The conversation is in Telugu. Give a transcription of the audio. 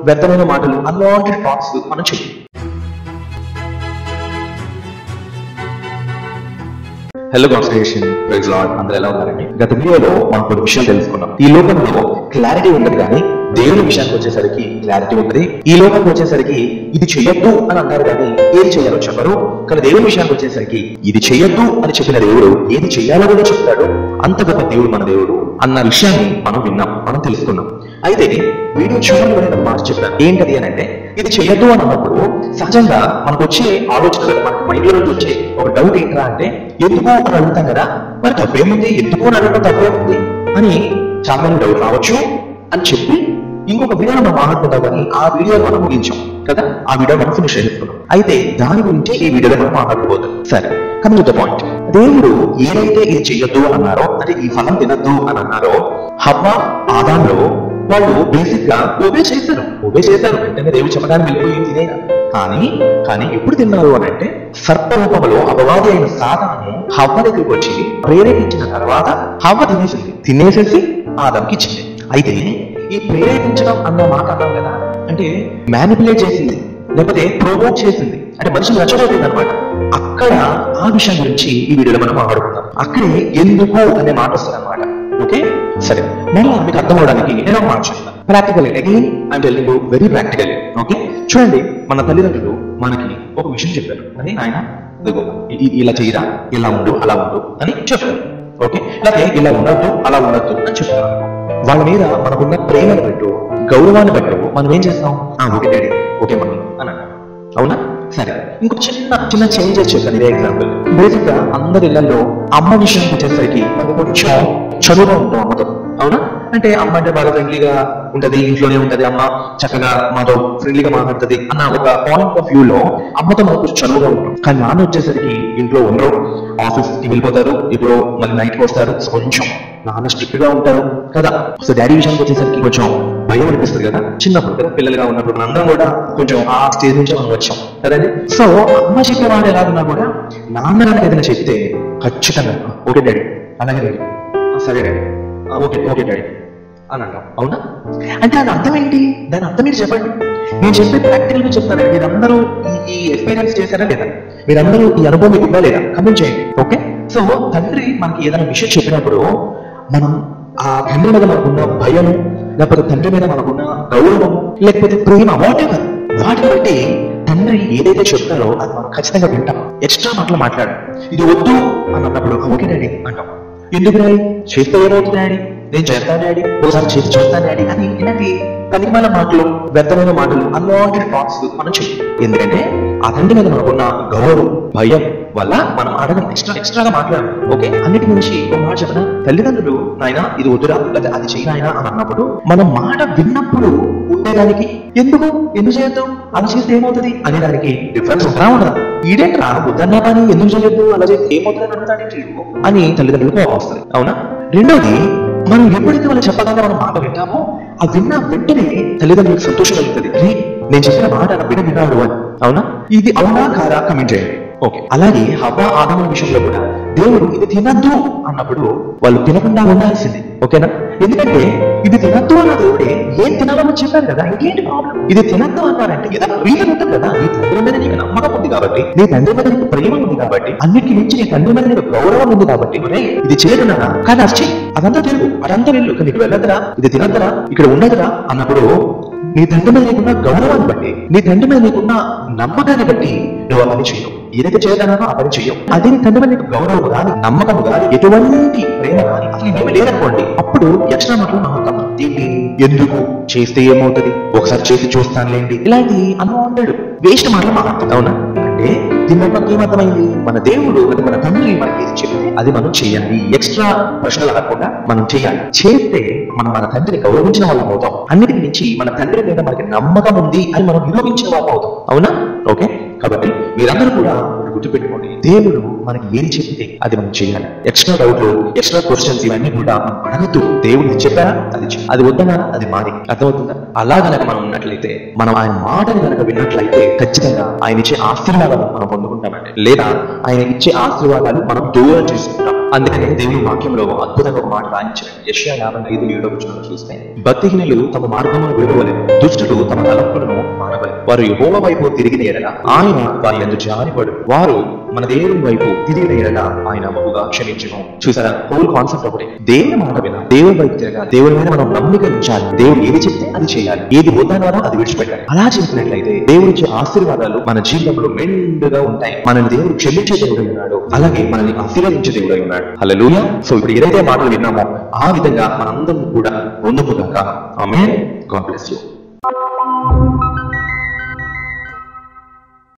వ్యర్థమైన మాటలు, అన్వాంటెడ్ థాట్స్ మనం చెయ్యి. హలో కాన్స్టిట్యూషన్, ప్రైజ్ లార్డ్, అందరూ ఎలా ఉన్నారండి? గత వీడియోలో మనం కొన్ని విషయాలు తెలుసుకున్నాం. ఈ లోకంలో క్లారిటీ ఉండదు, కానీ దేవుని విషయానికి వచ్చేసరికి క్లారిటీ ఉంటుంది. ఈ లోకానికి వచ్చేసరికి ఇది చెయ్యొద్దు అని అంటారు, కానీ ఏది చేయాలో చెప్పరు. కానీ దేవుని విషయానికి వచ్చేసరికి ఇది చెయ్యొద్దు అని చెప్పిన దేవుడు ఏది చెయ్యాలో కూడా చెప్తాడు. అంత గొప్ప దేవుడు మన దేవుడు అన్న విషయాన్ని మనం విన్నాం, మనం తెలుసుకున్నాం. అయితే వీడియో చూడాలని మాట చెప్తాను. ఏంటది అని అంటే, ఇది చెయ్యొద్దు అని అన్నప్పుడు సహజంగా మనకు వచ్చే ఆలోచనలు, మనకు మైండ్ లో వచ్చే ఒక డౌట్ ఏంట్రా అంటే, ఎందుకు అని అడుగుతాం కదా, మరి తప్పేముంది, ఎందుకు అని అడగడం తప్పేముంది అని చాలా మంది డౌట్ రావచ్చు అని చెప్పి ఇంకొక వీడియో మనం మాట్లాడుకుంటాం, కానీ ఆ వీడియో మనం ముగించాం కదా, ఆ వీడియో మనం ఫినిష్ చేసుకున్నాం. అయితే దాని గురించి ఈ వీడియోలో మనం మాట్లాడుకోవద్దు. సరే, కమింగ్ టు ద పాయింట్. దేవుడు ఏదైతే ఇది చెయ్యొద్దు అన్నారో, అంటే ఈ ఫలం తినద్దు అని అన్నారో, హవ్వ ఆదాంలో వాళ్ళు బేసిక్ గా ఒబే చేశారు. వెంటనే దేవుడు చెప్పడానికి వెళ్ళిపోయి తినేనా, కానీ ఎప్పుడు తిన్నారు అని అంటే, సర్పరూపంలో అపవాది అయిన సాతాను హవ్వ దగ్గరికి వచ్చి ప్రేరేపించిన తర్వాత హవ్వ తినేసేసి ఆదాంకి ఇచ్చింది. అయితే ఈ ప్రేరేపించడం అన్న మాట అన్నాం కదా, అంటే మ్యానిపులేట్ చేసింది, లేకపోతే ప్రొవోక్ చేసింది, అంటే మనిషిని రచ్చగొట్టింది అనమాట. అక్కడ ఆ విషయం గురించి ఈ వీడియోలో మనం మాట్లాడుకుందాం. అక్కడే ఎందుకు అనే మాట వస్తుంది అనమాట. ఓకే, సరే, నేను మీకు అర్థం అవడానికి నేను మాట చెప్తాను. Practical again I'm telling you very practical. Okay, చూడండి, మన తల్లిదండ్రులు మనకి ఒక విషయం చెప్పారు, అని ఆయన ఇలా చేయరా, ఇలా ఉండు, అలా ఉండు అని చెప్పారు. ఓకే, లేకపోతే ఇలా ఉండద్దు, అలా ఉండద్దు అని చెప్తారు. వాళ్ళ మీద మనకున్న ప్రేమను బట్టు, గౌరవాన్ని బట్టు మనం ఏం చేస్తాం, ఓకే డాడీ, ఓకే మమ్మీ అని అన్నాం. అవునా? సరే, ఇంకొక చిన్న చేంజెస్ చెప్పాను. ఇదే ఎగ్జాంపుల్. బేసిక్ గా అందరి ఇళ్లలో అమ్మ విషయానికి వచ్చేసరికి మనకు కొంచెం చదువుగా ఉంటాం అమ్మతో. అవునా? అంటే అమ్మ అంటే బాగా ఫ్రెండ్లీగా ఉంటది, ఇంట్లోనే ఉంటది, అమ్మ చక్కగా మాతో ఫ్రెండ్లీగా మాట్లాడుతుంది అన్న ఒక పాయింట్ ఆఫ్ వ్యూ లో అమ్మతో మనకు కొంచెం చదువుగా ఉంటాం. కానీ నాన్న వచ్చేసరికి ఇంట్లో ఉండరు, ఆఫీస్ కి వెళ్ళిపోతారు, ఇప్పుడు మళ్ళీ నైట్కి వస్తారు. కొంచెం నాన్న స్ట్రిక్ట్ గా ఉంటారు కదా. సో డాడీ విషయానికి వచ్చేసరికి కొంచెం భయం అనిపిస్తుంది కదా, చిన్నప్పుడు కదా, పిల్లలుగా ఉన్నప్పుడు. మనందరం కూడా కొంచెం ఆ స్టేజ్ నుంచి మనం వచ్చాం కదండి. సో అమ్మ చెప్పేవాడు ఎలా ఉన్నా కూడా నాన్న ఏదైనా చెప్తే ఖచ్చితంగా ఓకే డాడీ, అలాగే డాడీ, సరే డాడీ, ఓకే డాడీ అని అంటాం. అవునా? అంటే దాని అర్థం ఏంటి? దాని అర్థం మీరు చెప్పండి. నేను చెప్పే ప్రాక్టికల్ గా చెప్తాను. మీరందరూ ఈ ఎక్స్పీరియన్స్ చేశారా లేదా? మీరందరూ ఈ అనుభవం మీకు ఉందా లేదా? కమెంట్ చేయండి. ఓకే, సో తండ్రి మనకి ఏదైనా విషయం చెప్పినప్పుడు మనం ఆ తండ్రి మీద మనకున్న భయము, లేకపోతే తండ్రి మీద మనకున్న గౌరవము, లేకపోతే ప్రేమ, వాటిని బట్టి తండ్రి ఏదైతే చెప్తారో అది మనం ఖచ్చితంగా వింటాం. ఎక్స్ట్రా మాటలు మాట్లాడాం. ఇది వద్దు అని అన్నప్పుడు ఓకే డాడీ అంటాం. ఎందుకు డాడీ, చేస్తే ఏమవుతుంది డాడీ, నేను చేస్తాను డాడీ, ఒకసారి చేసి చూస్తాను డాడీ అని ఇలాంటి కనికమైన మాటలు, వ్యర్థమైన మాటలు, అన్వాంటెడ్ థాట్స్ మనం చెయ్యి. ఎందుకంటే ఆ తండ్రి మీద మనకున్న గౌరవం, భయం వల్ల మనం అడగం, ఎక్స్ట్రాగా మాట్లాడాలి. ఓకే, అన్నిటి నుంచి ఒక మాట చెప్పిన, తల్లిదండ్రులు నాయన ఇది వద్దురా, లేదా అది చెయ్యి నాయన అని అన్నప్పుడు మనం మాట విన్నప్పుడు ఉండేదానికి ఎందుకు చేయొద్దు, అలా చేస్తే ఏమవుతుంది అనేదానికి డిఫరెన్స్ ఉంటా ఉండదా? ఈడేంట్రా వద్దన్నా కానీ ఎందుకు చేయొద్దు, అలా చేస్తే ఏమవుతుంది అడుగుతాడేంటి అని తల్లిదండ్రులకు వస్తుంది. అవునా? రెండోది, మనం ఎప్పుడైతే వాళ్ళు చెప్పగానే మనం మాట వింటామో ఆ విన్న వెంటనే తల్లిదండ్రులకు సంతోషం కలుగుతుంది. నేను చెప్పిన మాట నా బిడ్డ విన్నాడు అని. అవునా? ఇది అవునా కాదా కమెంట్ చేయండి. ఓకే, అలాగే హవ్వ ఆదాము విషయంలో కూడా దేవుడు ఇది తినద్దు అన్నప్పుడు వాళ్ళు తినకుండా ఉండాల్సింది. ఓకేనా? ఎందుకంటే ఇది తినద్దు అన్న దేవుడే ఏం తినాలని చెప్పారు కదా, ఇంకేంటి ప్రాబ్లం? ఇది తినద్దు అన్నారంటే ఏదైనా రీజన్ ఉంటుంది కదా. నీ తండ్రి మీద నీకు నమ్మకం ఉంది కాబట్టి, నీ తండ్రి మీద నీకు ప్రేమ ఉంది కాబట్టి, అన్నిటికి మించి నీ తండ్రి మీద నీకు గౌరవం ఉంది కాబట్టి ఇది చేయదున్నా, కానీ అది అదంతా తెలుగు, అదంతా వెళ్ళు, నీకు వెళ్ళదురా, ఇది తినద్దురా, ఇక్కడ ఉండదురా అన్నప్పుడు నీ తండ్రి మీద నీకున్న గౌరవాన్ని బట్టి, నీ తండ్రి మీద నీకున్న నమ్మకాన్ని బట్టి నువ్వు ఆ పని చేయవు. ఏదైతే చేయదన్నానో ఆ పని చెయ్యవు. అదే నీ తండ్రి మీద నీకు గౌరవం కానీ, నమ్మకం కానీ, ఎటువంటి ప్రేమ కానీ అసలు ఏమి లేదనుకోండి, అప్పుడు ఎక్స్ట్రా మాటలు నమ్మకం. దీన్ని ఎందుకు, చేస్తే ఏమవుతుంది, ఒకసారి చేసి చూస్తానులేండి, ఇలాంటి అన్వాంటెడ్ వేస్ట్ మాటలు మాట్లాడుతుంది. అవునా? అంటే దీని వల్ల ఏమర్థమైంది? మన దేవుడు, మన తండ్రి మనకి ఏది చెప్తే అది మనం చేయాలి. ఎక్స్ట్రా ప్రశ్నలు అడగకుండా మనం చేయాలి. చేస్తే మనం మన తండ్రిని గౌరవించిన వాళ్ళం అవుతాం. అన్నిటికి మించి మన తండ్రి మీద మనకి నమ్మకం ఉంది అని మనం నిరూపించిన వాళ్ళం అవుతాం. అవునా? ఓకే, కాబట్టి మీరందరూ కూడా గుర్తుపెట్టుకోండి, దేవుడు మనకి ఏది చెప్తే అది మనం చేయాలి. ఎక్స్ట్రా డౌట్లు, ఎక్స్ట్రా క్వశ్చన్స్ ఇవన్నీ కూడా అడగద్దు. దేవుడు చెప్పారా అది వద్దనా అది మాది. అర్థమవుతుందా? అలా గనక మనం ఉన్నట్లయితే, మనం ఆయన మాటని గనక విన్నట్లయితే ఖచ్చితంగా ఆయన ఇచ్చే ఆశీర్వాదాలు మనం పొందుకుంటామండి. లేదా ఆయన ఇచ్చే ఆశీర్వాదాలు మనం దూరం చేసుకుంటాం. అందుకనే దేవుని వాక్యంలో అద్భుతంగా ఒక మాట రాయించాడు. యెషయా 55:7 చూస్తే, భక్తిహీనులు తమ మార్గమును విడువలేదు, దుష్టులు తమ తలంపులను మానవలేదు. వారు యెహోవా వైపు తిరిగిన ఎడల ఆయన వారి యందు జాలిపడు, వారు మన దేవుని వైపు తిరిగిన ఎడల ఆయన బహుగా క్షమించును. చూసారా, హోల్ కాన్సెప్ట్ ఒకటే. దేవుని మాట విన, దేవుని వైపు తిరగాలి, దేవుని మీద మనం నమ్మిక ఉంచాలి, దేవుడు ఏది చెప్తే అది చేయాలి, ఏది వద్దన్నారో అది విడిచిపెట్టాలి. అలా చేసినట్లయితే దేవుడిచ్చే ఆశీర్వాదాలు మన జీవితంలో మెండుగా ఉంటాయి. మనల్ని దేవుడు క్షమించే దేవుడై ఉన్నాడు, అలాగే మనల్ని ఆశీర్వదించే దేవుడై ఉన్నాడు. హల్లెలూయా. సో ఇప్పుడు ఏదైతే మాటలు విన్నామో ఆ విధంగా మనందరం కూడా పొందుకుగాక. ఆమేన్. God bless you.